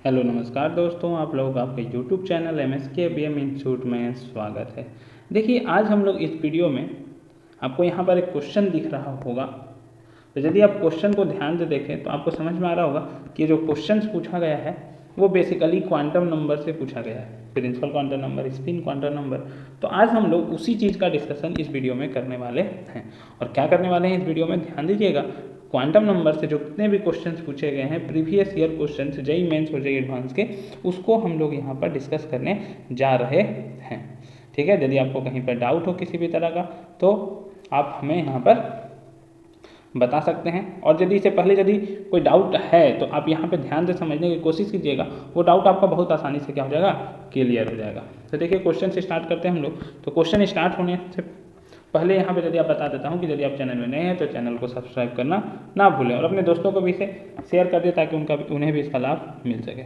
Hello नमस्कार दोस्तों, आप लोगों का आपके यूट्यूब चैनल MSKBM इंस्टीट्यूट में स्वागत है। देखिए, आज हम लोग इस वीडियो में आपको यहाँ पर एक क्वेश्चन दिख रहा होगा। तो यदि आप क्वेश्चन को ध्यान से देखें तो आपको समझ में आ रहा होगा कि जो क्वेश्चन पूछा गया है वो बेसिकली क्वांटम नंबर से पूछा गया है, principal quantum number, spin quantum number. तो आज हम लोग उसी चीज़ का डिस्कशन इस वीडियो में करने वाले हैं। और क्या करने वाले हैं इस वीडियो में, ध्यान दीजिएगा। क्वांटम नंबर से जो कितने भी क्वेश्चंस पूछे गए हैं previous year questions, JEE mains और जेईई एडवांस के, उसको हम लोग यहाँ पर डिस्कस करने जा रहे हैं। ठीक है, यदि आपको कहीं पर डाउट हो किसी भी तरह का तो आप हमें यहाँ पर बता सकते हैं। और यदि इससे पहले यदि कोई डाउट है तो आप यहाँ पे ध्यान से समझने की कोशिश कीजिएगा, वो डाउट आपका बहुत आसानी से क्या हो जाएगा, क्लियर हो जाएगा। तो देखिए, क्वेश्चन से स्टार्ट करते हैं हम लोग। तो क्वेश्चन स्टार्ट होने से पहले यहाँ पे यदि आप बता देता हूँ कि यदि आप चैनल में नए हैं तो चैनल को सब्सक्राइब करना ना भूलें और अपने दोस्तों को भी इसे शेयर कर दें ताकि उन्हें भी इसका लाभ मिल सके।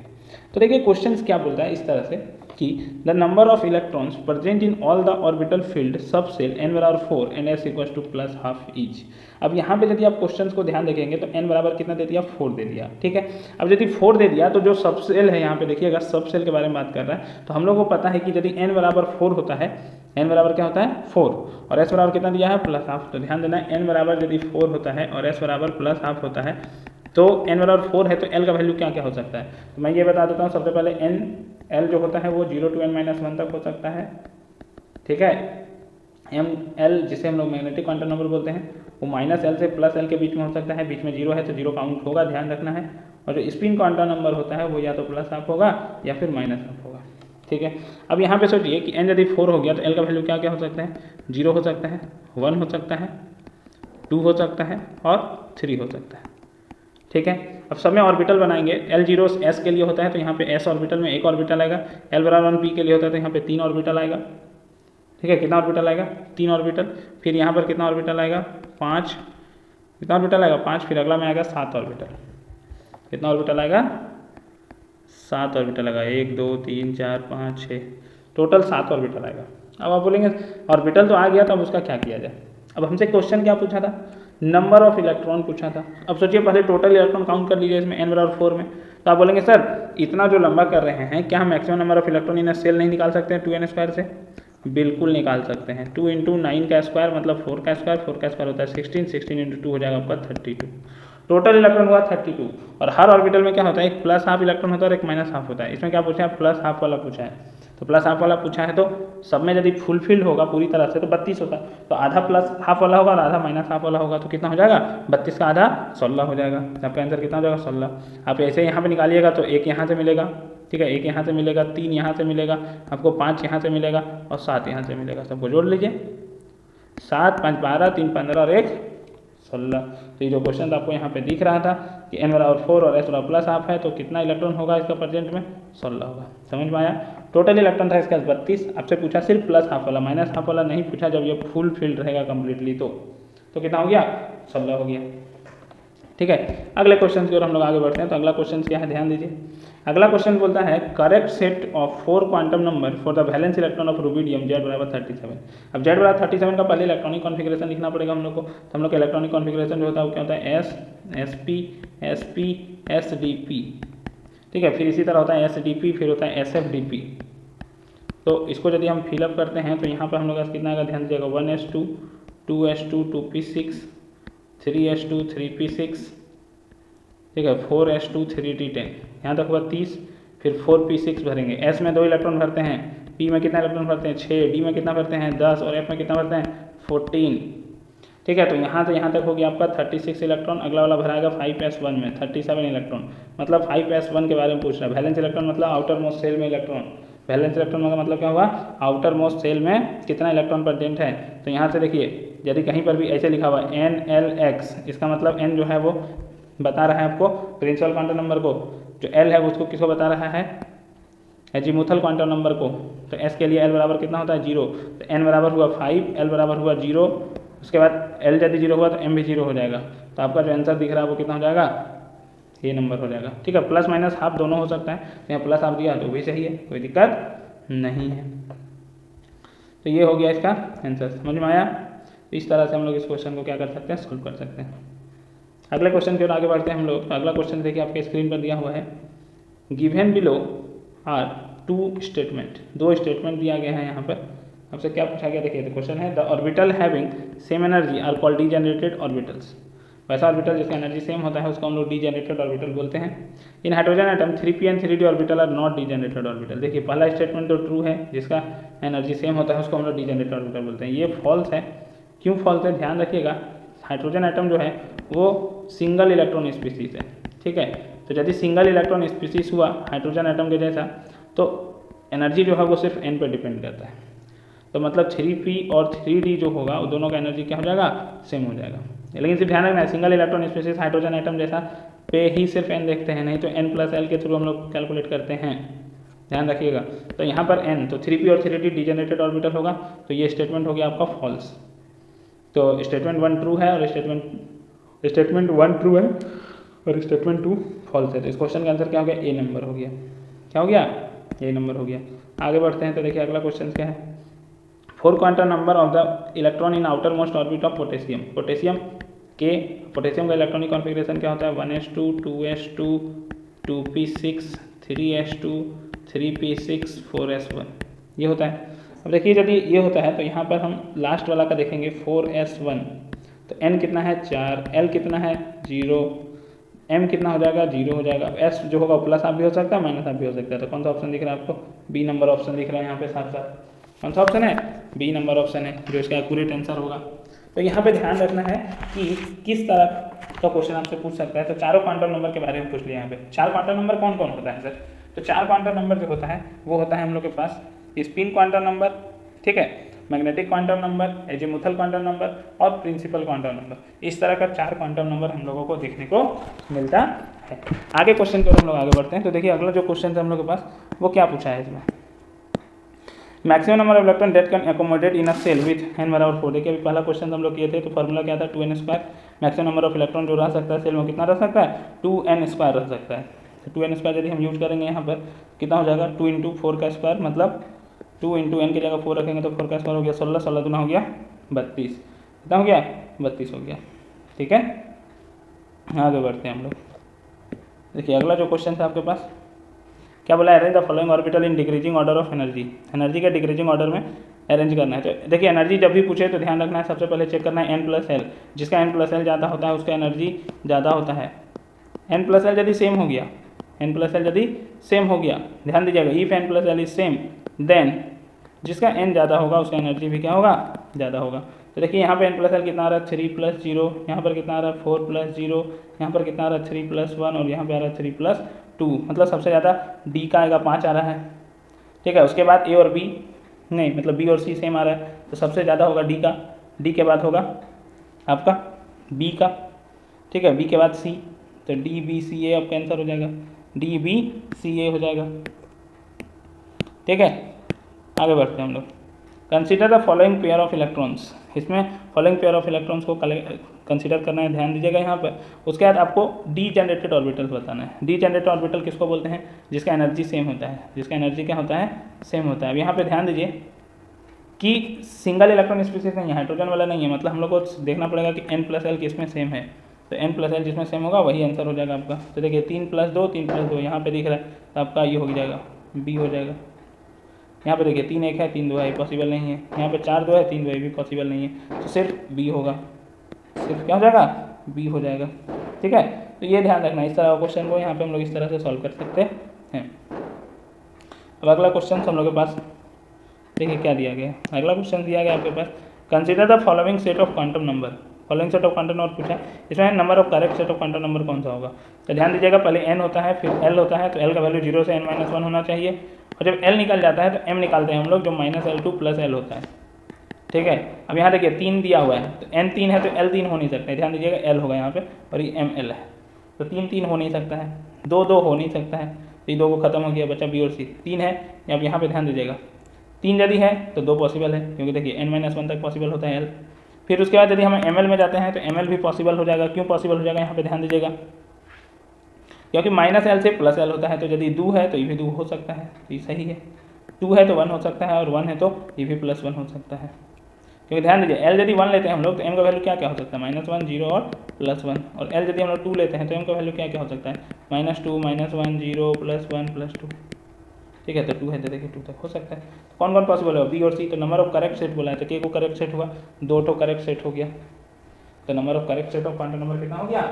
तो देखिए, क्वेश्चन क्या बोलता है इस तरह से कि the number of electrons present in all the orbital field सब सेल n बराबर 4 and s equal two plus half each. अब यहाँ पे यदि आप क्वेश्चन को ध्यान देखेंगे तो n बराबर कितना दे दिया, 4 दे दिया। ठीक है, अब यदि 4 दे दिया तो जो सब सेल है यहाँ पे देखिएगा, सब सेल के बारे में बात कर रहा है। तो हम लोग को पता है कि यदि n बराबर 4 होता है, n बराबर क्या होता है 4, और s बराबर कितना दिया है, प्लस हाफ। तो ध्यान देना, n बराबर यदि 4 होता है और s बराबर प्लस हाफ होता है तो n बराबर 4 है तो l का वैल्यू क्या क्या हो सकता है। तो मैं ये बता देता हूँ। सबसे पहले l जो होता है वो 0 to n-1 तक हो सकता है। ठीक है, l जिसे हम लोग मैग्नेटिक क्वांटम नंबर बोलते हैं, वो -l से +l के बीच में हो सकता है। बीच में 0 है तो 0 काउंट होगा, ध्यान रखना है। और जो स्पिन क्वांटम नंबर होता है वो या तो प्लस हाफ होगा या फिर माइनस हाफ होगा। ठीक है, अब यहाँ पे सोचिए कि n यदि 4 हो गया तो l का वैल्यू क्या क्या हो सकता है, 0 हो सकता है, 1 हो सकता है, 2 हो सकता है और 3 हो सकता है। ठीक है, अब सब में ऑर्बिटल बनाएंगे। L0 s के लिए होता है तो यहाँ पे s ऑर्बिटल में एक ऑर्बिटल आएगा। L बराबर 1 p के लिए होता है तो यहाँ पे 3 ऑर्बिटल आएगा। ठीक है, कितना ऑर्बिटल आएगा, 3 ऑर्बिटल। फिर यहाँ पर कितना ऑर्बिटल आएगा, 5। कितना ऑर्बिटल आएगा, 5। फिर अगला में आएगा 7 ऑर्बिटल। कितना ऑर्बिटल आएगा, 7 ऑर्बिटल आएगा। 1 2 3 4 5 6, टोटल 7 ऑर्बिटल आएगा। अब आप बोलेंगे ऑर्बिटल तो आ गया, तो अब उसका क्या किया जाए। अब हमसे क्वेश्चन क्या पूछा था, नंबर ऑफ इलेक्ट्रॉन पूछा था। अब सोचिए, पहले टोटल इलेक्ट्रॉन काउंट कर लीजिए इसमें n बराबर 4 में। तो आप बोलेंगे सर इतना जो लंबा कर रहे हैं, क्या हम maximum number of electron in shell नहीं निकाल सकते हैं 2n² से। बिल्कुल निकाल सकते हैं। 2 × 9 का स्क्वायर मतलब 4 का स्क्वायर, 4 का स्क्वायर होता है 16, 16 × 2 हो जाएगा आपका 32। टोटल इलेक्ट्रॉन हुआ 32। और हर ऑर्बिटल में क्या होता है, एक प्लस हाफ इलेक्ट्रॉन होता है और एक माइनस हाफ होता है। इसमें क्या पूछा है, प्लस हाफ वाला पूछा है। तो प्लस हाफ वाला पूछा है तो सब में यदि फुलफिल होगा पूरी तरह से तो 32 होता है। तो आधा प्लस हाफ वाला होगा और आधा माइनस हाफ वाला होगा तो कितना हो जाएगा, 32 का आधा 16 हो जाएगा। आपका आंसर कितना हो जाएगा, 16। आप ऐसे यहाँ पे निकालिएगा तो 1 यहाँ से मिलेगा। ठीक है, 1 यहाँ से मिलेगा, 3 यहाँ से मिलेगा, आपको 5 यहाँ से मिलेगा और 7 यहाँ से मिलेगा। सबको जोड़ लीजिए, 7 5 12, 3 15 और 1 16। तो ये जो क्वेश्चन आपको यहाँ पे दिख रहा था कि n बराबर 4 और s बराबर प्लस हाफ है तो कितना इलेक्ट्रॉन होगा इसका प्रेजेंट में, 16 होगा। समझ में आया। टोटल इलेक्ट्रॉन था इसका 32। आपसे पूछा सिर्फ प्लस हाफ वाला, माइनस हाफ वाला नहीं पूछा। जब ये फुल फील्ड रहेगा कम्प्लीटली तो कितना हो गया, 16 हो गया। ठीक है, अगले क्वेश्चन की ओर हम लोग आगे बढ़ते हैं। तो अगला क्वेश्चन क्या है, ध्यान दीजिए। अगला क्वेश्चन बोलता है correct set of 4 quantum number for the valence electron of rubidium Z बराबर 37। अब Z बराबर 37 का पहले इलेक्ट्रॉनिक कॉन्फिगरेशन लिखना पड़ेगा हम लोग को। तो हम लोग का इलेक्ट्रॉनिक कॉन्फिगरेशन जो होता है वो क्या होता है, S SP SP SDP। ठीक है, फिर इसी तरह होता है SDP, फिर होता है SFDP। तो इसको यदि हम फिलअप करते हैं तो यहाँ पर हम लोग का कितना आएगा, ध्यान दीजिएगा, 1s2 2s2 2p6 3s2 3p6। ठीक है, 4s2 3d10, यहाँ तक हुआ 30। फिर 4p6 भरेंगे। s में 2 इलेक्ट्रॉन भरते हैं, p में कितना इलेक्ट्रॉन भरते हैं 6, d में कितना भरते हैं 10 और f में कितना भरते हैं 14। ठीक है, तो यहाँ से यहाँ तक हो गया आपका 36 इलेक्ट्रॉन। अगला वाला भराएगा 5s1 में 37 इलेक्ट्रॉन। मतलब 5s1 के बारे में पूछ रहा है। वैलेंस इलेक्ट्रॉन मतलब आउटर मोस्ट सेल में इलेक्ट्रॉन। वैलेंस इलेक्ट्रॉन का मतलब क्या हुआ, आउटर मोस्ट सेल में कितना इलेक्ट्रॉन प्रेजेंट है। तो यहाँ से देखिए, यदि कहीं पर भी ऐसे लिखा हुआ NLX, इसका मतलब n जो है वो बता रहा है आपको प्रिंसिपल क्वांटम नंबर को, जो L है उसको किसको बता रहा है, एजीमुथल क्वांटम नंबर को। तो S के लिए L बराबर कितना होता है 0, तो n बराबर हुआ 5, L बराबर हुआ 0। उसके बाद L यदि 0 हुआ तो m भी 0 हो जाएगा। तो आपका जो आंसर दिख रहा है वो कितना हो जाएगा, ये नंबर हो जाएगा। ठीक है, प्लस माइनस हाफ दोनों हो सकता है। तो यहाँ प्लस हाफ दिया तो भी सही है, कोई दिक्कत नहीं है। तो ये हो गया इसका आंसर, समझ में आया। तो इस तरह से हम लोग इस क्वेश्चन को क्या कर सकते हैं, सोल्व कर सकते हैं। अगले क्वेश्चन की ओर आगे बढ़ते हैं हम लोग। अगला क्वेश्चन देखिए आपके स्क्रीन पर दिया हुआ है given below are 2 statement, 2 statement दिया गया है यहाँ पर। आपसे क्या पूछा गया, देखिए क्वेश्चन है the orbital having same energy are called degenerated orbitals. वैसा ऑर्बिटल जिसका एनर्जी सेम होता है उसको हम लोग डीजेनरेटेड ऑर्बिटल बोलते हैं। In hydrogen atom 3p and 3d orbital are not degenerated orbital. देखिए पहला स्टेटमेंट तो ट्रू है, जिसका एनर्जी सेम होता है उसको हम लोग डीजेनरेटेड ऑर्बिटल बोलते हैं। ये फॉल्स है। क्यों फॉल्स है, ध्यान रखिएगा। हाइड्रोजन एटम जो है वो सिंगल इलेक्ट्रॉन स्पीसीज है, ठीक है। तो यदि सिंगल इलेक्ट्रॉन स्पीसीज हुआ हाइड्रोजन एटम के जैसा, तो एनर्जी जो है वो सिर्फ n पर डिपेंड करता है। तो मतलब 3p और 3d जो होगा वो दोनों का एनर्जी क्या हो जाएगा, सेम हो जाएगा। लेकिन सिर्फ ध्यान रखना है, single electron species hydrogen atom जैसा पे ही सिर्फ n देखते हैं, नहीं तो n प्लस एल के थ्रू हम लोग कैलकुलेट करते हैं, ध्यान रखिएगा। तो यहाँ पर n, तो 3p और 3d डीजेनरेटेड ऑर्बिटल होगा, तो ये स्टेटमेंट हो गया आपका फॉल्स। तो स्टेटमेंट 1 ट्रू है और स्टेटमेंट 1 ट्रू है और स्टेटमेंट 2 फॉल्स है। तो इस क्वेश्चन का आंसर क्या हो गया, ए नंबर हो गया। क्या हो गया, ए नंबर हो गया। आगे बढ़ते हैं तो देखिए अगला क्वेश्चन क्या है। 4 quantum number of the electron in outer most orbit of potassium. Potassium का इलेक्ट्रॉनिक कॉन्फ़िगरेशन क्या होता है, 1s2 2s2 2p6 3s2 3p6 4s1 ये होता है। अब देखिए यदि ये होता है तो यहाँ पर हम लास्ट वाला का देखेंगे 4s1, तो n कितना है 4, l कितना है 0, m कितना हो जाएगा 0 हो जाएगा। s जो होगा प्लस आप भी हो सकता है माइनस आप भी हो सकता है। तो कौन सा ऑप्शन दिख रहा है आपको, बी नंबर ऑप्शन दिख रहा है यहाँ पे साथ साथ। कौन सा ऑप्शन है, बी नंबर ऑप्शन है जो इसका एक्यूरेट आंसर होगा। तो यहाँ पे ध्यान रखना है कि किस तरह का क्वेश्चन आपसे पूछ सकता है। तो चारों क्वांटम नंबर के बारे में पूछ लिया यहाँ पे। 4 क्वांटम नंबर कौन कौन होता है सर, तो 4 क्वांटम नंबर जो होता है वो होता है हम लोग के पास स्पिन क्वांटम नंबर, ठीक है, magnetic quantum number, azimuthal quantum number और प्रिंसिपल क्वांटम नंबर। इस तरह का 4 क्वांटम नंबर हम लोगों को देखने को मिलता है। आगे क्वेश्चन को हम लोग आगे बढ़ते हैं। तो देखिए अगला जो क्वेश्चन है हम लोग के पास वो क्या पूछा है इसमें, maximum number of electron that can accommodate in a shell with n बराबर 4। देखिए अभी पहला क्वेश्चन हम लोग किए थे तो फॉर्मूला क्या था, 2n²। Maximum number of electron जो रह सकता है सेल में कितना रह सकता है, 2n² रह सकता है। तो 2n² यदि हम यूज करेंगे यहाँ पर कितना हो जाएगा, 2 × 4 का स्क्वायर, मतलब 2 × n की जगह 4 रखेंगे तो 4 का स्क्वायर हो गया 16, 16 दूना हो गया 32, कितना हो गया 32 हो गया, ठीक है। आगे बढ़ते हैं हम लोग। देखिए अगला जो क्वेश्चन था आपके पास क्या बोला, arrange the following orbital in decreasing order of energy. Energy का डिक्रीजिंग ऑर्डर में अरेंज करना है। तो देखिए एनर्जी जब भी पूछे तो ध्यान रखना है, सबसे पहले चेक करना है n+l, जिसका n+l ज़्यादा होता है उसका एनर्जी ज़्यादा होता है। n+l यदि सेम हो गया, n+l यदि सेम हो गया, ध्यान दीजिएगा, if n+l is same then जिसका n ज़्यादा होगा उसका एनर्जी भी क्या होगा, ज़्यादा होगा। तो देखिए यहाँ पे n+l कितना आ रहा है 3 + 0, यहाँ पर कितना आ रहा है 4 + 0, यहाँ पर कितना आ रहा है 3 + 1 और यहाँ पे आ रहा है 3 + 2, मतलब सबसे ज़्यादा d का आएगा 5 आ रहा है, ठीक है। उसके बाद a और b नहीं, मतलब b और c सेम आ रहा है, तो सबसे ज़्यादा होगा d का, d के बाद होगा आपका b का, ठीक है, b के बाद c, तो d b c a आपका आंसर हो जाएगा, d b c a हो जाएगा, ठीक है। आगे बढ़ते हैं हम लोग। Consider the following pair of electrons, इसमें फॉलोइंग पेयर ऑफ इलेक्ट्रॉन्स को कंसीडर करना है, ध्यान दीजिएगा यहाँ पर। उसके बाद आपको डीजेनरेटेड ऑर्बिटल्स बताना है। डीजेनरेटेड ऑर्बिटल किसको बोलते हैं, जिसका एनर्जी सेम होता है, जिसका एनर्जी क्या होता है, सेम होता है। अब यहाँ पे ध्यान दीजिए कि सिंगल इलेक्ट्रॉन स्पीसीज नहीं है, हाइड्रोजन वाला नहीं है, मतलब हम लोग को देखना पड़ेगा कि n+l किसमें सेम है, तो n+l जिसमें सेम होगा वही आंसर हो जाएगा आपका। तो देखिए 3 + 2 3 + 2 यहाँ पे दिख रहा है, तो आपका ये हो जाएगा बी हो जाएगा। यहाँ पे देखिए 3 1 है 3 2 है, पॉसिबल नहीं है। यहाँ पे 4 2 है 3 2 है, भी पॉसिबल नहीं है, तो सिर्फ बी होगा, सिर्फ क्या हो जाएगा, बी हो जाएगा, ठीक है। तो ये ध्यान रखना, इस तरह का क्वेश्चन को यहाँ पे हम लोग इस तरह से सॉल्व कर सकते हैं। अब अगला क्वेश्चन हम लोग के पास देखिए क्या दिया गया। अगला क्वेश्चन दिया गया आपके पास, consider the following set of quantum number. Following set of quantum number पूछा है, इसमें number of correct set of quantum number कौन सा होगा। तो ध्यान दीजिएगा, पहले n होता है फिर l होता है, तो l का वैल्यू 0 से n-1 होना चाहिए, और जब l निकल जाता है तो m निकालते हैं हम लोग, जो -l2 + l होता है, ठीक है। अब यहाँ देखिए 3 दिया हुआ है, तो n 3 है तो l 3 हो नहीं सकता है, ध्यान दीजिएगा l होगा यहाँ पे और ये ml है, तो 3 3 हो नहीं सकता है, 2 2 हो नहीं सकता है, तो ये 2 को खत्म हो गया, बचा b और c। 3 है, अब यहाँ पे ध्यान दीजिएगा 3 यदि है तो 2 पॉसिबल है, क्योंकि देखिए n-1 तक पॉसिबल होता है l। फिर उसके बाद यदि हम ml में जाते हैं तो ml भी पॉसिबल हो जाएगा। क्यों पॉसिबल हो जाएगा, यहाँ पे ध्यान दीजिएगा, क्योंकि -l से +l होता है, तो यदि 2 है तो ये भी 2 हो सकता है, तो ये सही है। 2 है तो 1 हो सकता है और 1 है तो ये भी +1 हो सकता है, क्योंकि ध्यान दीजिए एल यदि 1 लेते हैं हम लोग तो एम का वैल्यू क्या क्या हो सकता है -1 0 और +1, और एल यदि हम लोग 2 लेते हैं तो एम का वैल्यू क्या क्या हो सकता है -2 -1 0 +1 +2। ठीक है, तो 2 है तो देखिए 2 तक हो सकता है। कौन कौन पॉसिबल है, बी और सी। तो नंबर ऑफ करेक्ट सेट बोला है तो के को करेक्ट सेट हुआ, 2 तो करेक्ट सेट हो गया, तो number of correct set of quantum number कितना हो गया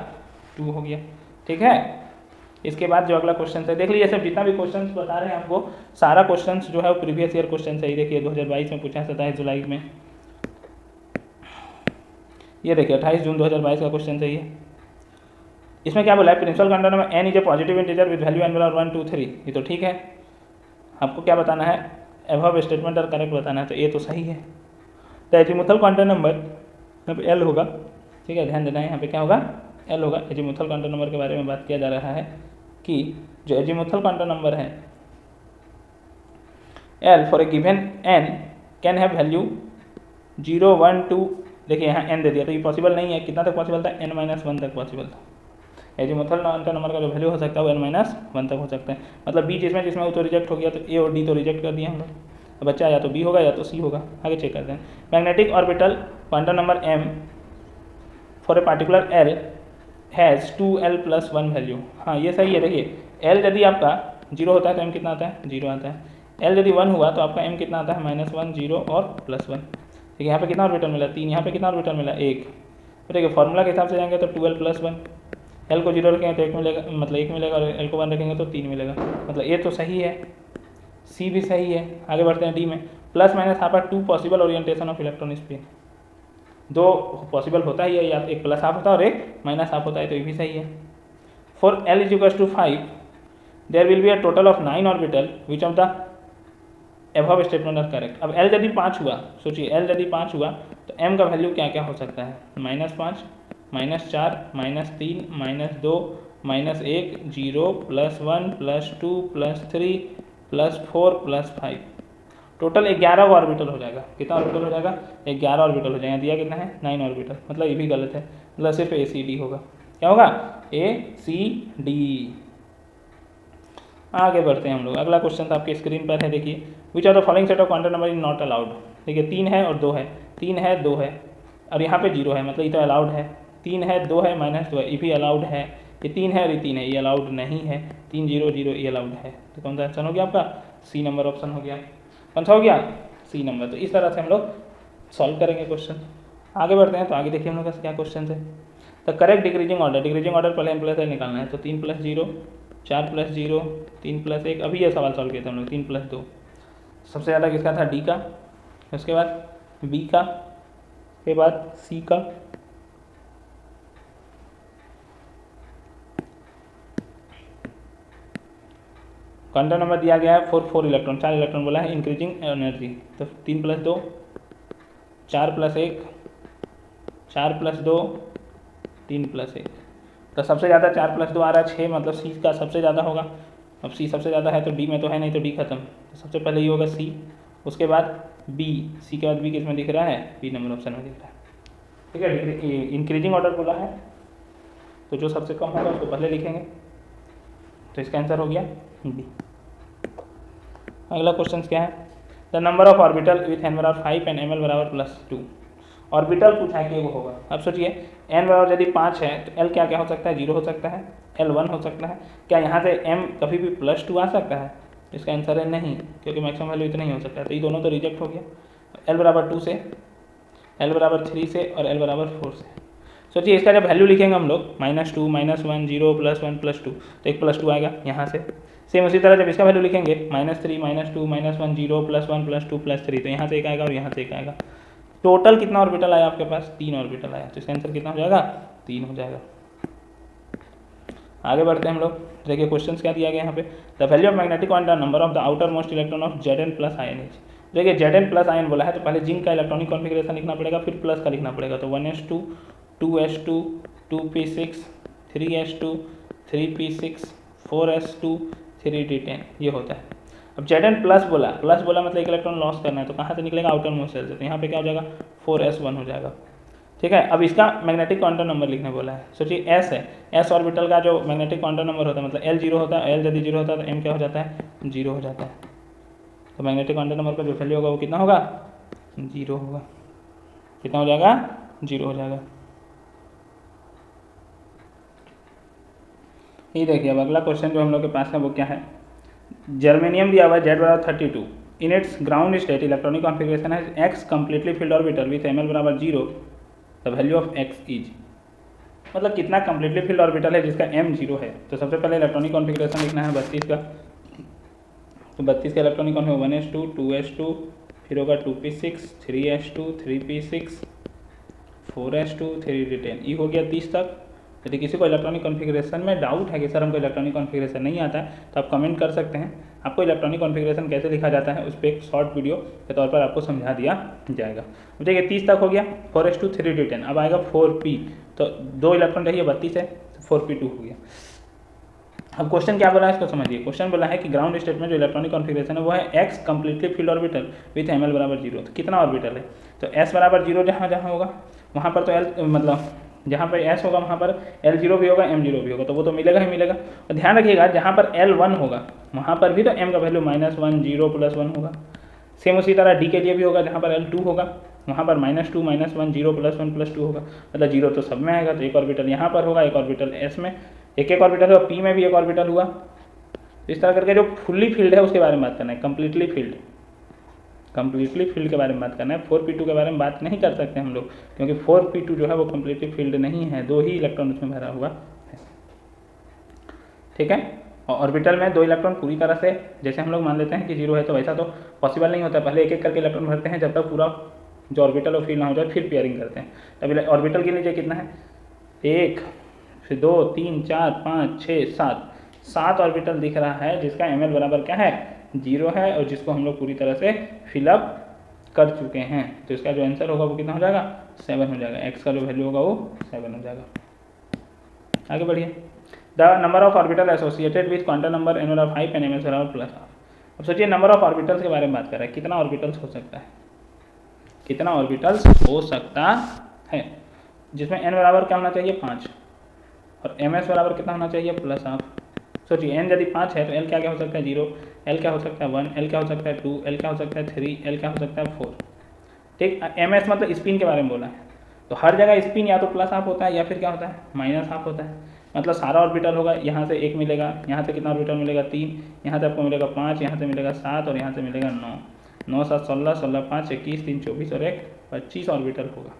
2 हो गया। ठीक है, इसके बाद जो अगला क्वेश्चन है देख लीजिए, सब जितना भी क्वेश्चन बता रहे हैं आपको सारा क्वेश्चन जो है वो प्रीवियस ईयर क्वेश्चन है। देखिए 2022 में पूछा 27 जुलाई में, ये देखिए 28 जून 2022 का क्वेश्चन है ये। इसमें क्या बोला है, principal quantum number N is a positive integer with value N बराबर 1 2 3। ये तो ठीक है, आपको क्या बताना है, एबव स्टेटमेंट और करेक्ट बताना है, तो ये तो सही है। तो एजीमुथल क्वांटम नंबर यहाँ पे एल होगा। ठीक है, ध्यान देना है यहाँ पे क्या होगा, एल होगा। एजीमुथल क्वांटम नंबर के बारे में बात किया जा रहा है कि जो एजीमुथल क्वांटम नंबर है L for a given an can have value 0 1 2। देखिए यहाँ एन दे दिया तो ये पॉसिबल नहीं है, कितना तक पॉसिबल था n-1 तक पॉसिबल था। एजीमुथल क्वांटम नंबर का जो वैल्यू हो सकता है वो n-1 तक हो सकता है, मतलब बी जिसमें वो तो रिजेक्ट हो गया, तो ए और डी तो रिजेक्ट कर दिया हम लोग। अब बच्चा या तो बी होगा या तो सी होगा, आगे चेक करते हैं। Magnetic orbital quantum number m for a particular l has 2l+1 value. हाँ ये सही है, देखिए l यदि आपका 0 होता है तो m कितना आता है 0 आता है, l यदि 1 हुआ तो आपका m कितना आता है -1 0 और +1। देखिए यहाँ पे कितना ऑर्बिटल मिला 3, यहाँ पे कितना ऑर्बिटल मिला 1। तो देखिए फॉर्मूला के हिसाब से जाएंगे तो 2l+1, l को 0 रखेंगे तो 1 मिलेगा, मतलब 1 मिलेगा, और l को 1 रखेंगे तो 3 मिलेगा, मतलब ये तो सही है, सी भी सही है। आगे बढ़ते हैं डी में, प्लस माइनस यहाँ पर 2 possible orientation of electron spin, 2 possible होता ही है, या एक प्लस हाफ होता है और एक माइनस हाफ होता है, तो ये भी सही है। For l = 5 there will be a total of 9 orbital which of the above statement are correct. अब l यदि 5 हुआ, सोचिए l यदि 5 हुआ तो m का वैल्यू क्या क्या हो सकता है, -5 -4 -3 -2 -1 0 +1 +2 +3 +4 +5, टोटल 11 ऑर्बिटल हो जाएगा। कितना ऑर्बिटल हो जाएगा 11 ऑर्बिटल हो जाएगा, दिया कितना है 9 ऑर्बिटल, मतलब ये भी गलत है, मतलब सिर्फ ACD होगा। क्या होगा ACD। आगे बढ़ते हैं हम लोग, अगला क्वेश्चन आपके स्क्रीन पर है, देखिए which are the following set of quantum number is not allowed. देखिए 3 है और 2 है, 3 है 2 है और यहाँ पे 0 है, मतलब ये तो अलाउड है। 3 है 2 है -2 है, ये भी अलाउड है। ये 3 है और ये 3 है, ये अलाउड नहीं है। 3 0 0 ये अलाउड है, तो कौन सा ऑप्शन हो गया आपका सी नंबर ऑप्शन हो गया। कौन सा हो गया सी नंबर। तो इस तरह से हम लोग सॉल्व करेंगे क्वेश्चन। आगे बढ़ते हैं, तो आगे देखिए हम लोग का क्या क्वेश्चन है। तो correct decreasing order, decreasing order पहले m + l निकालना है, तो 3 + 0 4 + 0 3 + 1। अभी ये सवाल सॉल्व किए थे हम लोग, 3 + 2। सबसे ज़्यादा किसका था डी का, उसके बाद बी का, के बाद सी का, क्वांटम नंबर दिया गया है 4 इलेक्ट्रॉन, 4 इलेक्ट्रॉन बोला है। इंक्रीजिंग एनर्जी, तो 3 + 2 4 + 1 4 + 2 3 + 1। तो सबसे ज़्यादा 4 + 2 आ रहा है 6, मतलब सी का सबसे ज़्यादा होगा। अब सी सबसे ज़्यादा है तो डी में तो है नहीं, तो डी खत्म, तो सबसे पहले ये होगा सी, उसके बाद बी, सी के बाद बी किस में दिख रहा है बी नंबर ऑप्शन में दिख रहा है। ठीक है, इंक्रीजिंग ऑर्डर बोला है तो जो सबसे कम होगा उसको पहले लिखेंगे, तो इसका आंसर हो गया बी। अगला क्वेश्चन क्या है, the number of orbital with n = 5 and ml = +2। Orbital पूछा है कि वो होगा। अब सोचिए n बराबर यदि 5 है तो l क्या क्या हो सकता है 0 हो सकता है, l 1 हो सकता है। क्या यहाँ से m कभी भी +2 आ सकता है, इसका आंसर है नहीं, क्योंकि मैक्सिमम वैल्यू इतना ही हो सकता है, तो ये दोनों तो रिजेक्ट हो गया। l = 2 से, l = 3 से और l = 4 से। सोचिए इसका जब वैल्यू लिखेंगे हम लोग -2 -1 0 +1 +2, तो एक +2 आएगा यहाँ से। सेम उसी तरह जब इसका वैल्यू लिखेंगे -3 -2 -1 0 +1 +2 +3, तो यहाँ से एक आएगा और यहाँ से एक आएगा। टोटल कितना ऑर्बिटल आया आपके पास 3 ऑर्बिटल आया, तो इसका आंसर कितना हो जाएगा 3 हो जाएगा। आगे बढ़ते हैं हम लोग, देखिए क्वेश्चन क्या दिया गया यहाँ पे, the value of magnetic quantum number of the outer most electron of Zn+ ion is. देखिए Zn+ आयन बोला है तो पहले जिंक का इलेक्ट्रॉनिक कॉन्फिगरेशन लिखना पड़ेगा, फिर प्लस का लिखना पड़ेगा, तो 1s2 2s2 2p6 3s2 3p6 4s2 3d10 ये होता है। अब Zn+ बोला, प्लस बोला मतलब एक इलेक्ट्रॉन लॉस करना है, तो कहाँ से निकलेगा आउटर मोस्ट सेल से, तो यहाँ पे क्या हो जाएगा 4s1 हो जाएगा। ठीक है, अब इसका मैग्नेटिक क्वांटम नंबर लिखने बोला है। सोचिए s है, s ऑर्बिटल का जो मैग्नेटिक क्वांटम नंबर होता है, मतलब l 0 होता है, l यदि 0 होता है तो m क्या हो जाता है 0 हो जाता है। तो मैग्नेटिक क्वांटम नंबर का जो वैल्यू होगा वो कितना होगा 0 होगा। कितना हो जाएगा, 0 हो जाएगा। ये देखिए अब अगला क्वेश्चन जो हम लोग के पास है वो क्या है, जर्मेनियम दिया हुआ है Z बराबर 32, in its ground state electronic configuration है X completely filled orbital with ml बराबर 0, the value of X is, मतलब कितना कम्प्लीटली फील्ड ऑर्बिटल है जिसका m 0 है। तो सबसे पहले इलेक्ट्रॉनिक कॉन्फ़िगरेशन लिखना है 32 का, तो 32 का इलेक्ट्रॉनिक कौन है 1s2 2s2, फिर होगा 2p6 3s2 3p6 4s2 3d10, ये हो गया 30 तक। यदि किसी को इलेक्ट्रॉनिक कॉन्फ़िगरेशन में डाउट है कि सर हमको इलेक्ट्रॉनिक कॉन्फ़िगरेशन नहीं आता है, तो आप कमेंट कर सकते हैं, आपको इलेक्ट्रॉनिक कॉन्फ़िगरेशन कैसे लिखा जाता है उस पर एक शॉर्ट वीडियो के तौर पर आपको समझा दिया जाएगा। देखिए 30 तक हो गया, 4s2 3d10, अब आएगा 4p, तो 2 इलेक्ट्रॉन रही है 32 है, तो 4p2 हो गया। अब क्वेश्चन क्या बोला है इसको समझिए, क्वेश्चन बोला है कि ग्राउंड स्टेट में जो इलेक्ट्रॉनिक कॉन्फ़िगरेशन है वो है X completely filled orbital with ml बराबर 0, तो कितना ऑर्बिटल है, तो s बराबर 0 जहाँ जहाँ होगा वहाँ पर तो l मतलब जहाँ पर s होगा वहाँ पर L0 भी होगा M0 भी होगा, तो वो तो मिलेगा ही मिलेगा। और ध्यान रखिएगा जहाँ पर L1 होगा वहाँ पर भी तो m का वैल्यू -1 0 +1 होगा। सेम उसी तरह d के लिए भी होगा, जहाँ पर L2 होगा वहाँ पर -2 -1 0 +1 +2 होगा, मतलब 0 तो सब में आएगा। तो एक ऑर्बिटल यहाँ पर होगा, एक ऑर्बिटल s में, एक ऑर्बिटल है, p में भी एक ऑर्बिटल हुआ। तो इस तरह करके जो फुल्ली फील्ड है उसके बारे में बात करना है, कम्प्लीटली फील्ड के बारे में बात करना है। 4p2 के बारे में बात नहीं कर सकते हम लोग, क्योंकि 4p2 जो है वो कम्प्लीटली फील्ड नहीं है, 2 ही इलेक्ट्रॉन उसमें भरा हुआ है, ठीक है। और ऑर्बिटल में 2 इलेक्ट्रॉन पूरी तरह से जैसे हम लोग मान लेते हैं कि 0 है, तो वैसा तो पॉसिबल नहीं होता, पहले एक एक करके इलेक्ट्रॉन भरते हैं जब तक पूरा जो ऑर्बिटल वो फील ना हो जाए, फिर पेयरिंग करते हैं। तब ऑर्बिटल के नीचे कितना है, 1 फिर 2 3 4 5 6 7 ऑर्बिटल दिख रहा है जिसका ml बराबर क्या है 0 है, और जिसको हम लोग पूरी तरह से फिलअप कर चुके हैं। तो इसका जो आंसर होगा वो कितना हो जाएगा 7 हो जाएगा, x का जो वैल्यू होगा वो 7 हो जाएगा। आगे बढ़िए, the number of orbital associated with quantum number n बराबर 5 एंड ms बराबर +12। अब सोचिए नंबर ऑफ ऑर्बिटल्स के बारे में बात कर रहे हैं, कितना ऑर्बिटल्स हो सकता है, कितना ऑर्बिटल्स हो सकता है, जिसमें n बराबर क्या होना चाहिए 5 और ms बराबर कितना होना चाहिए +12। सोचिए n यदि 5 है तो l क्या क्या हो सकता है 0, l क्या हो सकता है 1, l क्या हो सकता है 2, l क्या हो सकता है 3, l क्या हो सकता है 4, ठीक। ms मतलब स्पिन के बारे में बोला है, तो हर जगह स्पिन या तो +12 होता है या फिर क्या होता है -12 होता है, मतलब सारा ऑर्बिटल होगा, यहाँ से 1 मिलेगा, यहाँ से कितना ऑर्बिटल मिलेगा 3, यहाँ से आपको मिलेगा 5, यहाँ से मिलेगा 7 और यहाँ से मिलेगा 9, 9 7 16 16 5 21 3 24 और 1 25 ऑर्बिटल होगा।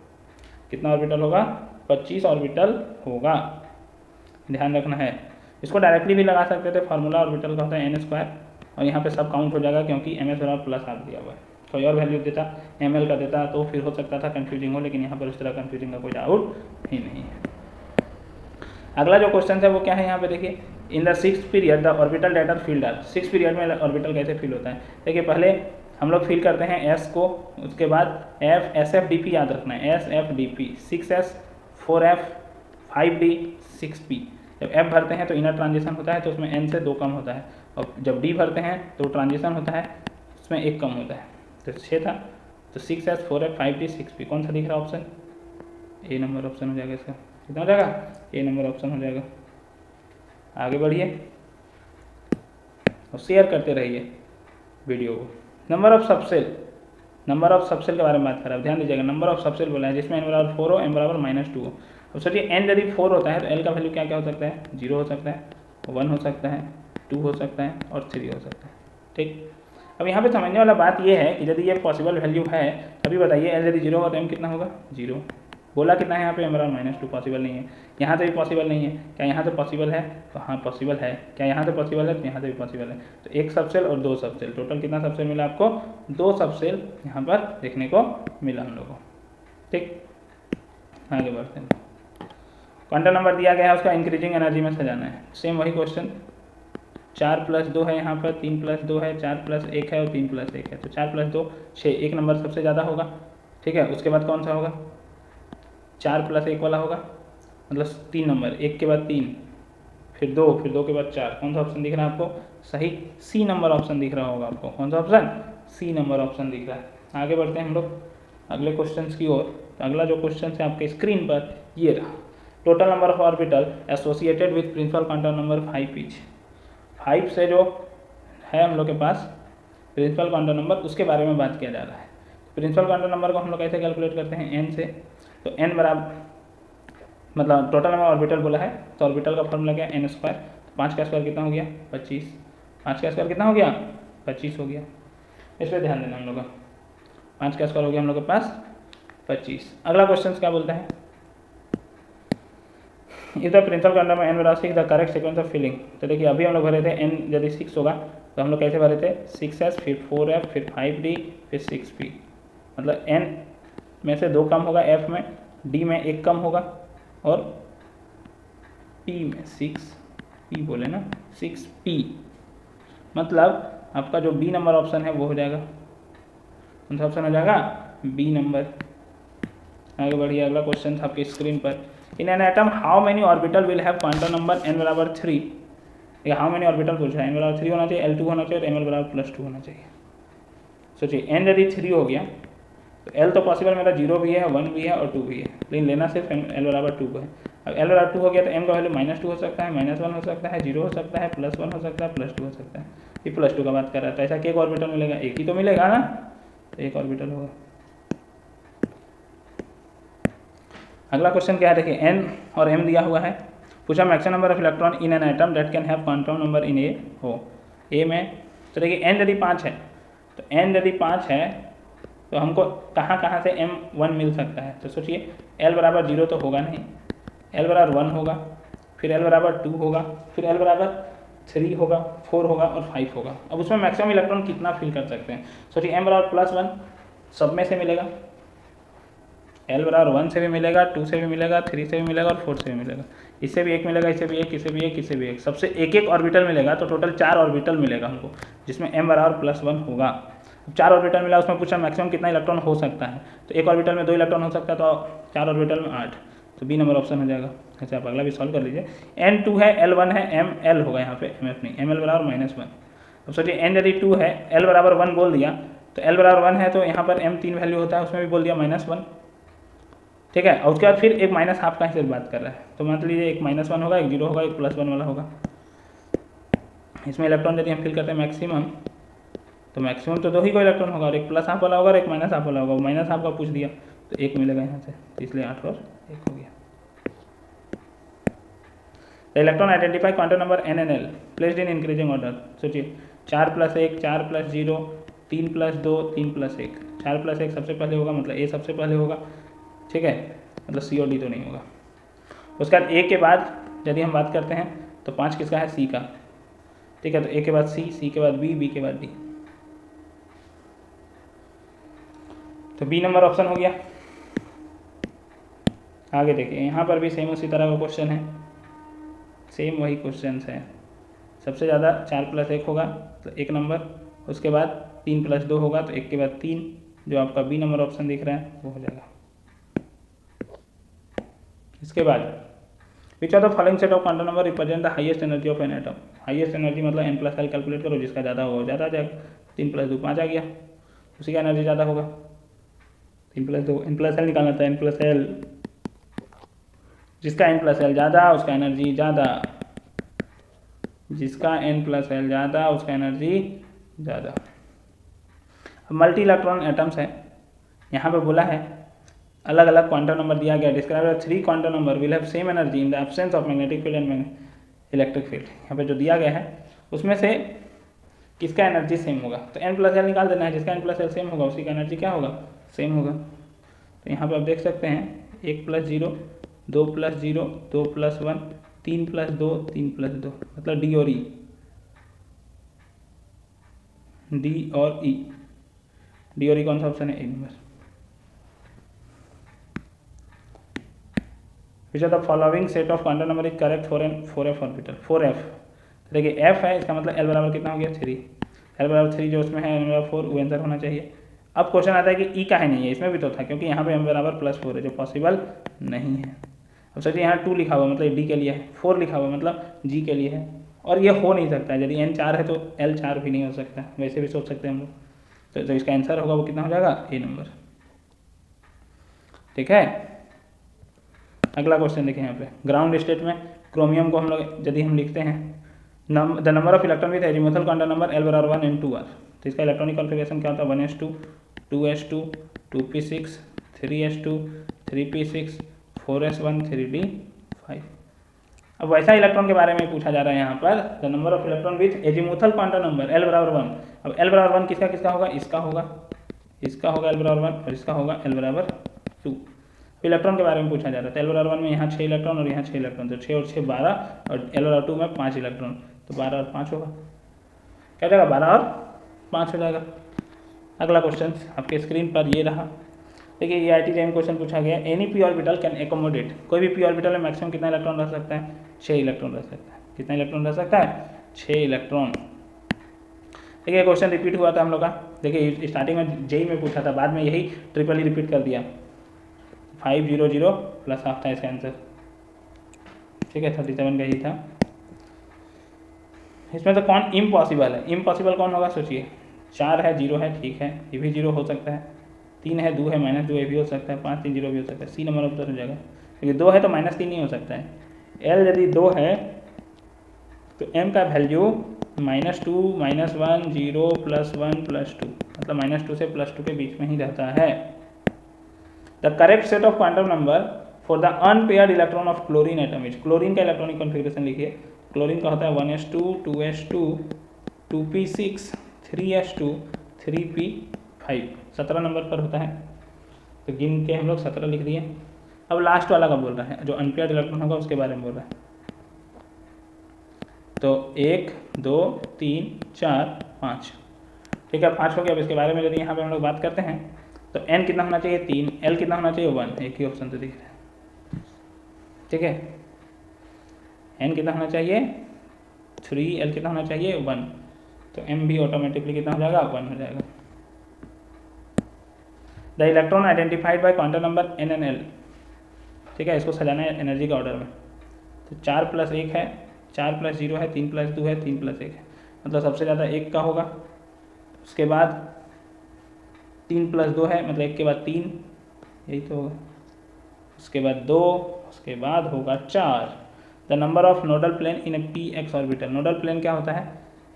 कितना ऑर्बिटल होगा 25 ऑर्बिटल होगा, ध्यान रखना है। इसको डायरेक्टली भी लगा सकते थे, फार्मूला ऑर्बिटल का होता है n² और यहाँ पे सब काउंट हो जाएगा क्योंकि ms बराबर +12 दिया हुआ है। कोई और वैल्यू देता ml का देता तो फिर हो सकता था कंफ्यूजिंग हो, लेकिन यहाँ पर उस तरह कंफ्यूजिंग का कोई डाउट ही नहीं है। अगला जो क्वेश्चन है वो क्या है, यहाँ पे देखिए, in the 6th period the orbital data field are, 6 period में ऑर्बिटल कैसे फील होता है। देखिए पहले हम लोग फील करते हैं s को, उसके बाद SFDP याद रखना है, SFDP 6s 4f 5d 6p। जब f भरते हैं तो इनर ट्रांजिशन होता है तो उसमें n से 2 कम होता है, और जब d भरते हैं तो ट्रांजिशन होता है उसमें 1 कम होता है। तो 6 था, तो 6s 4f 5d 6p, कौन सा दिख रहा ऑप्शन, ए नंबर ऑप्शन हो जाएगा इसका, कितना हो जाएगा ए नंबर ऑप्शन हो जाएगा। आगे बढ़िए और शेयर करते रहिए वीडियो को। Number of subshell, number of subshell के बारे में बात कर रहा है, ध्यान दीजिएगा, नंबर ऑफ सबसेल बोला है जिसमें n बराबर 4 हो, m बराबर -2 हो। अब सोचिए n यदि 4 होता है तो l का वैल्यू क्या क्या हो सकता है 0 हो सकता है, 1 हो सकता है, 2 हो सकता है और 3 हो सकता है, ठीक। अब यहाँ पे समझने वाला बात ये है कि यदि ये पॉसिबल वैल्यू है, अभी बताइए l यदि 0 होगा तो m कितना होगा 0, बोला कितना है यहाँ पे m बराबर -2, पॉसिबल नहीं है। यहाँ से भी पॉसिबल नहीं है, क्या यहाँ से पॉसिबल है, तो हाँ पॉसिबल है, क्या यहाँ से पॉसिबल है, तो यहाँ से भी पॉसिबल है। तो 1 सबसेल और 2 सबसेल, टोटल कितना सबसेल मिला आपको 2 सबसेल यहाँ पर देखने को मिला हम लोगों को, ठीक। आगे बढ़ते हैं, क्वांटम नंबर दिया गया है, उसका इंक्रीजिंग एनर्जी में सजाना है। सेम वही क्वेश्चन, 4 + 2 है यहाँ पर, 3 + 2 है, 4 + 1 है और 3 + 1 है, तो 4 + 2 6, एक नंबर सबसे ज़्यादा होगा, ठीक है। उसके बाद कौन सा होगा 4 + 1 वाला होगा, मतलब 3 नंबर, 1 के बाद 3 फिर 2 फिर 2 के बाद 4, कौन सा ऑप्शन दिख रहा है आपको सही, सी नंबर ऑप्शन दिख रहा होगा आपको, कौन सा ऑप्शन सी नंबर ऑप्शन दिख रहा है। आगे बढ़ते हैं हम लोग अगले क्वेश्चन की ओर। तो अगला जो क्वेश्चन है आपके स्क्रीन पर ये रहा, total number of orbital associated with principal quantum number 5 each. 5 से जो है हम लोग के पास प्रिंसिपल क्वांटम नंबर उसके बारे में बात किया जा रहा है। प्रिंसिपल क्वांटम नंबर को हम लोग कैसे कैलकुलेट करते हैं, n से। तो n बराबर मतलब टोटल नंबर ऑर्बिटल बोला है, तो ऑर्बिटल का फॉर्मूला क्या है, n स्क्वायर। 5 का स्क्वायर कितना हो गया, 25। 5 का स्क्वायर कितना हो गया, 25 हो गया। इस पर ध्यान देना हम लोग का। 5 का स्क्वायर हो गया हम लोग के पास 25। अगला क्वेश्चन क्या बोलता है, इस द प्रिंसिपल क्वांटम n बराबर 6 the correct sequence of filling. तो देखिए अभी हम लोग भरे थे n यदि 6 होगा तो हम लोग कैसे भरे थे, 6s फिर 4f फिर 5d फिर 6p। मतलब n में से 2 कम होगा, f में, d में 1 कम होगा और p में 6p बोले ना, 6p। मतलब आपका जो b नंबर ऑप्शन है वो हो जाएगा, कौन सा ऑप्शन हो जाएगा, b नंबर। आगे बढ़िए, अगला क्वेश्चन था आपकी स्क्रीन पर। इन an atom how many orbital will have quantum number n बराबर 3। हाउ मेनी ऑर्बिटल पूछा है, n बराबर 3 होना चाहिए, L2 होना चाहिए और ml बराबर +2 होना चाहिए। सोचिए n यदि 3 हो गया तो L तो पॉसिबल मेरा 0 भी है, 1 भी है और 2 भी है, लेकिन लेना सिर्फ L बराबर 2 को है। अब L बराबर 2 हो गया तो m का वैल्यू -2 हो सकता है, -1 हो सकता है, 0 हो सकता है, +1 हो सकता है, +2 हो सकता है। ये +2 का बात कर रहा है, तो ऐसा कि एक ऑर्बिटल मिलेगा, एक ही तो मिलेगा ना, तो एक ऑर्बिटल होगा। अगला क्वेश्चन क्या है, देखिए n और m दिया हुआ है, पूछा maximum number of electron in an atom that can have quantum number in A हो। ए में तो देखिए n यदि 5 है, तो n यदि 5 है तो हमको कहाँ कहाँ से m1 मिल सकता है। तो सोचिए l बराबर 0 तो होगा नहीं, l बराबर 1 होगा, फिर l बराबर 2 होगा, फिर l बराबर 3 होगा, 4 होगा और 5 होगा। अब उसमें मैक्सिमम इलेक्ट्रॉन कितना फिल कर सकते हैं। सोचिए m बराबर +1 सब में से मिलेगा, L बराबर 1 से भी मिलेगा, 2 से भी मिलेगा, 3 से भी मिलेगा और 4 से भी मिलेगा। इससे भी एक मिलेगा, इससे भी एक, इससे भी एक, इससे भी एक, सबसे एक एक ऑर्बिटल मिलेगा। तो टोटल 4 ऑर्बिटल मिलेगा हमको, जिसमें m बराबर +1 होगा। 4 ऑर्बिटल मिला, उसमें पूछा मैक्सिमम कितना इलेक्ट्रॉन हो सकता है। तो एक ऑर्बिटल में 2 इलेक्ट्रॉन हो सकता है, तो 4 ऑर्बिटल में 8, तो बी नंबर ऑप्शन हो जाएगा। अच्छा आप अगला भी सॉल्व कर लीजिए। n2 है, L1 है, ml होगा यहाँ पे, mf नहीं, ml बराबर -1। अब सोचिए n यदि 2 है, L बराबर 1 बोल दिया, तो L बराबर 1 है तो यहाँ पर m 3 वैल्यू होता है, उसमें भी बोल दिया -1, ठीक है। और उसके बाद फिर एक -12 का ही सिर्फ बात कर रहा है, तो मान लीजिए एक -1 होगा, एक 0 होगा, एक +1 वाला होगा। इसमें इलेक्ट्रॉन यदि हम फिल करते हैं मैक्सिमम, तो मैक्सिमम तो 2 ही को इलेक्ट्रॉन होगा, और एक +12 वाला होगा और एक -12 वाला होगा। -12 का पूछ दिया तो 1 मिलेगा यहाँ से, इसलिए 8 और 1 हो गया। The electron identify quantum number NNL placed in increasing order. सोचिए 4 + 1, 4 + 0, 3 + 2, 3 + 1। 4 + 1 सबसे पहले होगा, मतलब A सबसे पहले होगा, ठीक है, मतलब C और D तो नहीं होगा। उसके बाद A के बाद यदि हम बात करते हैं तो 5 किसका है, C का, ठीक है। तो A के बाद C के बाद B के बाद D, तो B नंबर ऑप्शन हो गया। आगे देखिए, यहाँ पर भी सेम उसी तरह का क्वेश्चन है, सेम वही क्वेश्चन है। सबसे ज़्यादा 4 + 1 होगा तो 1 नंबर, उसके बाद 3 + 2 होगा तो 1 के बाद 3, जो आपका B नंबर ऑप्शन दिख रहा है वो हो जाएगा। इसके बाद विच of the following set of quantum number represent the highest energy of an atom. Highest energy मतलब n+l कैलकुलेट करो, जिसका ज़्यादा होगा वो ज़्यादा आ जाएगा। 3 + 2 5 आ गया, उसी का एनर्जी ज़्यादा होगा। 3 + 2 n+l निकालना था, n+l, जिसका n+l ज़्यादा उसका एनर्जी ज़्यादा, जिसका n+l ज़्यादा उसका एनर्जी ज़्यादा। अब मल्टी इलेक्ट्रॉन एटम्स है, यहाँ पे बोला है अलग अलग क्वांटम नंबर दिया गया, describe 3 quantum number will have same energy in the absence of magnetic field and electric field. यहाँ पे जो दिया गया है उसमें से किसका एनर्जी सेम होगा, तो n+l निकाल देना है, जिसका n+l सेम होगा उसी का एनर्जी क्या होगा, सेम होगा। तो यहाँ पे आप देख सकते हैं 1 + 0, 2 + 0, 2 + 1, 3 + 2, 3 + 2, मतलब D और E, D और E कौन सा ऑप्शन है, A number. Which of the following set of quantum number is correct for an 4f orbital. 4f, देखिए f है, इसका मतलब l बराबर कितना हो गया, 3। l बराबर 3 जो उसमें है, n बराबर 4, वो आंसर होना चाहिए। अब क्वेश्चन आता है कि E का है नहीं है, इसमें भी तो था, क्योंकि यहाँ पे m बराबर +4 है, जो पॉसिबल नहीं है। अब सोचिए यहाँ 2 लिखा हुआ मतलब D के लिए है, 4 लिखा हुआ मतलब G के लिए है, और ये हो नहीं सकता है। यदि n 4 है तो l 4 भी नहीं हो सकता, वैसे भी सोच सकते हैं हम लोग। तो जो इसका आंसर होगा वो कितना हो जाएगा, ए नंबर, ठीक है। अगला क्वेश्चन देखिए, यहाँ पे ग्राउंड स्टेट में क्रोमियम को हम लोग यदि हम लिखते हैं the number of electron with azimuthal quantum number L बराबर 1 n 2r, तो इसका इलेक्ट्रॉनिक कॉन्फिगरेशन क्या होता है, 1s2 2s2 2p6 3s2 3p6 4s1 3d5। अब वैसा इलेक्ट्रॉन के बारे में पूछा जा रहा है यहाँ पर, the number of electron with azimuthal quantum number l बराबर 1। अब l बराबर 1 किसका किसका होगा, इसका होगा, इसका होगा l बराबर 1 और इसका होगा l बराबर 2। इलेक्ट्रॉन के बारे में पूछा जा रहा है, तो l बराबर 1 में यहाँ 6 इलेक्ट्रॉन और यहाँ 6 इलेक्ट्रॉन, तो 6 और 6 12 और l बराबर 2 में 5 इलेक्ट्रॉन, तो 12 और 5 होगा, क्या हो जाएगा 12 और 5 हो जाएगा। अगला क्वेश्चन आपके स्क्रीन पर ये रहा, देखिए ये IIT क्वेश्चन पूछा गया, any P orbital can accommodate, कोई भी पी ऑर्बिटल में मैक्सिमम कितना इलेक्ट्रॉन रह सकता है, 6 इलेक्ट्रॉन रह सकता है। कितना इलेक्ट्रॉन रह सकता है, 6 इलेक्ट्रॉन। देखिए क्वेश्चन रिपीट हुआ था हम लोग का, देखिए स्टार्टिंग में जेई में पूछा था, बाद में यही ट्रिपल ही रिपीट कर दिया, 500 प्लस हाफ था इसका आंसर, ठीक है 37 का ही था। इसमें तो कौन इम्पॉसिबल है, इम्पॉसिबल कौन होगा सोचिए, 4 है 0 है, ठीक है ये भी 0 हो सकता है, 3 है 2 है -2 ये भी हो सकता है, 5 3 0 भी हो सकता है, सी नंबर ऑफ हो जाएगा, क्योंकि 2 है तो -3 नहीं हो सकता है। एल यदि 2 है तो एम का वैल्यू -2 -1 0 +1 +2, मतलब -2 से +2 के बीच में ही रहता है। The correct set of quantum number for the unpaired electron of chlorine atom is, chlorine का इलेक्ट्रॉनिक कॉन्फ़िगरेशन लिखिए, क्लोरीन का होता है 1s2 2s2 2p6 3s2 3p5, 17 number पर होता है, तो गिन के हम लोग 17 लिख दिए। अब लास्ट वाला का बोल रहा है, जो अनपेयर्ड इलेक्ट्रॉन होगा उसके बारे में बोल रहा है, तो 1 2 3 4 5, ठीक है 5 हो गया। अब इसके बारे में यदि यहाँ पे हम लोग बात करते हैं तो n कितना होना चाहिए 3, l कितना होना चाहिए 1, एक ही ऑप्शन तो दिख रहा है, ठीक है n कितना होना चाहिए 3, l कितना होना चाहिए 1, तो m भी ऑटोमेटिकली कितना हो जाएगा 1 हो जाएगा। The electron identified by quantum number n and l, ठीक है इसको सजाना है एनर्जी का ऑर्डर में, तो 4 + 1 है, 4 + 0 है, 3 + 2 है, 3 + 1 है, मतलब सबसे ज़्यादा 1 का होगा, उसके बाद 3 + 2 है, मतलब 1 के बाद 3, यही तो होगा, उसके बाद 2, उसके बाद होगा 4। The number of nodal plane in a P X orbital, nodal plane क्या होता है,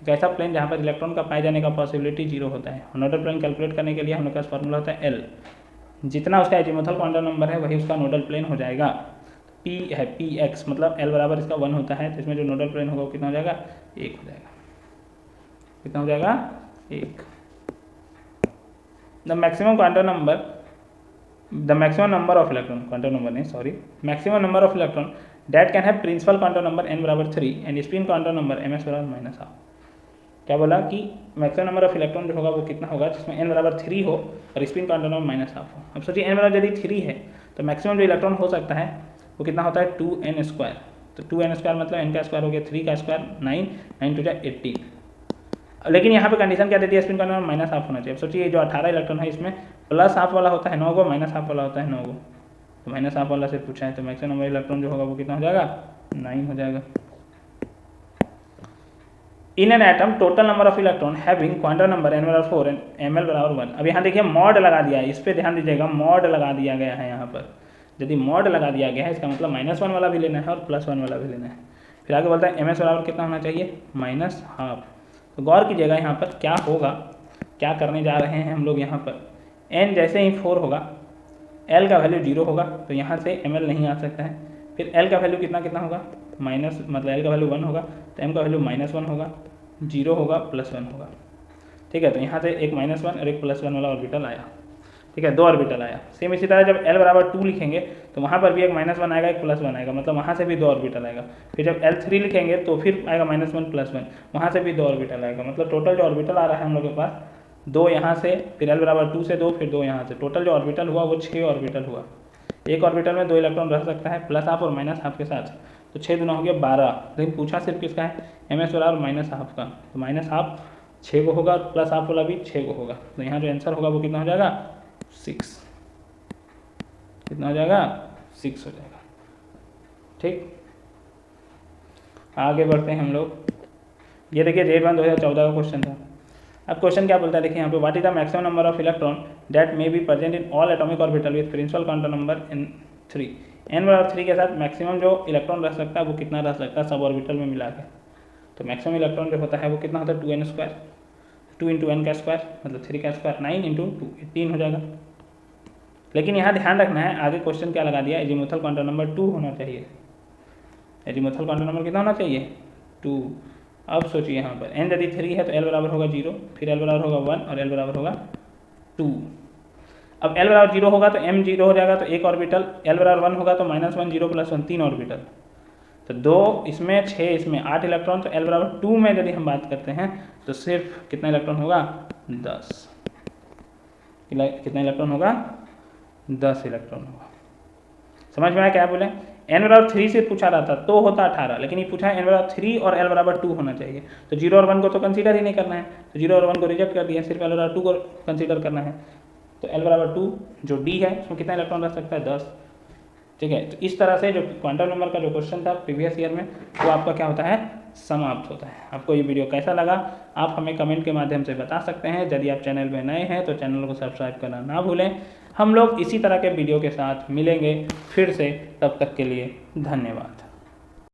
एक ऐसा प्लेन जहाँ पर इलेक्ट्रॉन का पाए जाने का पॉसिबिलिटी 0 होता है। नोडल प्लेन कैलकुलेट करने के लिए हम लोग का फॉर्मूला होता है L, जितना उसका एजीमुथल क्वांटम नंबर है वही उसका नोडल प्लेन हो जाएगा। P है Px, मतलब L बराबर इसका 1 होता है, तो इसमें जो नोडल प्लेन होगा वो कितना हो जाएगा 1 हो जाएगा, कितना हो जाएगा 1। The maximum quantum number, the maximum number of electron, quantum number नहीं sorry, maximum number of electron that can have principal quantum number n बराबर 3 and spin quantum number ms बराबर -12। क्या बोला कि मैक्सिमम नंबर ऑफ इलेक्ट्रॉन जो होगा वो कितना होगा, जिसमें n बराबर 3 हो और स्पिन क्वांटम नंबर -12 हो। अब सोचिए n बराबर यदि 3 है तो मैक्सिमम जो इलेक्ट्रॉन हो सकता है वो कितना होता है 2n², तो 2n² मतलब n का स्क्वायर हो गया, 3 का स्क्वायर 9, 9 टू 18। लेकिन यहाँ पे कंडीशन क्या देती है, स्पिन क्वांटम नंबर -12 होना चाहिए। अब सोचिए जो 18 इलेक्ट्रॉन है इसमें +12 वाला होता है 9 गो, -12 वाला होता है 9 गो, तो -12 वाला से पूछा है, तो मैक्सिमम नंबर इलेक्ट्रॉन जो होगा वो कितना हो जाएगा 9 हो जाएगा। इन an atom total number of electron having quantum number n बराबर 4 एंड ml बराबर 1। अब यहाँ देखिए मॉड लगा दिया है, इस पर ध्यान दीजिएगा, मॉड लगा दिया गया है यहाँ पर। यदि मॉड लगा दिया गया है इसका मतलब -1 वाला भी लेना है और +1 वाला भी लेना है। फिर आगे बोलता है ms बराबर कितना होना चाहिए -12। तो गौर कीजिएगा यहाँ पर क्या होगा, क्या करने जा रहे हैं हम लोग यहाँ पर, n जैसे ही 4 होगा l का वैल्यू 0 होगा, तो यहाँ से ml नहीं आ सकता है। फिर l का वैल्यू कितना होगा मतलब l का वैल्यू 1 होगा, तो m का वैल्यू -1 होगा, 0 होगा, +1 होगा, ठीक है। तो यहाँ से एक -1 और एक +1 वाला ऑर्बिटल आया, ठीक है 2 ऑर्बिटल आया। सेम इसी तरह जब l बराबर 2 लिखेंगे तो वहाँ पर भी एक -1 आएगा, एक +1 आएगा, मतलब वहाँ से भी 2 ऑर्बिटल आएगा। फिर जब l3 लिखेंगे तो फिर आएगा -1 +1, वहाँ से भी 2 ऑर्बिटल आएगा, मतलब टोटल जो ऑर्बिटल आ रहा है हम लोग के पास 2 यहाँ से, फिर l बराबर 2 से 2, फिर 2 यहाँ से, टोटल जो ऑर्बिटल हुआ वो 6 ऑर्बिटल हुआ। एक ऑर्बिटल में 2 इलेक्ट्रॉन रह सकता है +12 और -12 के साथ, तो 6 दूना हो गया 12। लेकिन पूछा सिर्फ किसका है, ms बराबर -12 का, तो -12 6 को होगा और +12 वाला भी 6 को होगा, तो यहाँ जो आंसर होगा वो कितना हो जाएगा 6, कितना हो जाएगा 6 हो जाएगा, ठीक। आगे बढ़ते हैं हम लोग, ये देखिए रेड 1 2014 का क्वेश्चन था। अब क्वेश्चन क्या बोलता है देखिए यहाँ पे, what is the maximum number of electron that may be present in all atomic orbital with principal quantum number n3। n बराबर 3 के साथ मैक्सिमम जो इलेक्ट्रॉन रह सकता है वो कितना रह सकता है सब ऑर्बिटल में मिला के। तो मैक्सिमम इलेक्ट्रॉन जो होता है वो कितना होता है 2n²। 2 इंटू एन का स्क्वायर मतलब 3 का स्क्वायर 9 इंटू 2 18 हो जाएगा। लेकिन यहाँ ध्यान रखना है, आगे क्वेश्चन क्या लगा दिया, एजीमुथल क्वांटम नंबर 2 होना चाहिए। एजीमुथल क्वांटम नंबर कितना होना चाहिए 2। अब सोचिए यहाँ पर n यदि 3 है तो l बराबर होगा 0, फिर l बराबर होगा 1 और l बराबर होगा 2। अब l बराबर 0 होगा तो m 0 हो जाएगा तो एक ऑर्बिटल, l बराबर 1 होगा तो -1 0 + 1 3 ऑर्बिटल, तो 2 इसमें 6 इसमें 8 इलेक्ट्रॉन। तो l बराबर 2 में यदि हम बात करते हैं तो सिर्फ कितना इलेक्ट्रॉन होगा 10। कितना इलेक्ट्रॉन होगा 10 इलेक्ट्रॉन होगा। समझ में आया क्या बोले। n बराबर 3 से पूछा रहा था तो होता 18, लेकिन ये पूछा है n बराबर 3 और l बराबर 2 होना चाहिए, तो 0 और 1 को तो कंसीडर ही नहीं करना है, तो 0 और 1 को रिजेक्ट कर दिया, सिर्फ l बराबर 2 को कंसीडर करना है। तो l बराबर 2 जो d है उसमें कितना इलेक्ट्रॉन रह सकता है 10। ठीक है, तो इस तरह से जो क्वांटम नंबर का जो क्वेश्चन था प्रीवियस ईयर में वो आपका क्या होता है समाप्त होता है। आपको ये वीडियो कैसा लगा आप हमें कमेंट के माध्यम से बता सकते हैं। यदि आप चैनल में नए हैं तो चैनल को सब्सक्राइब करना ना भूलें। हम लोग इसी तरह के वीडियो के साथ मिलेंगे फिर से, तब तक के लिए धन्यवाद।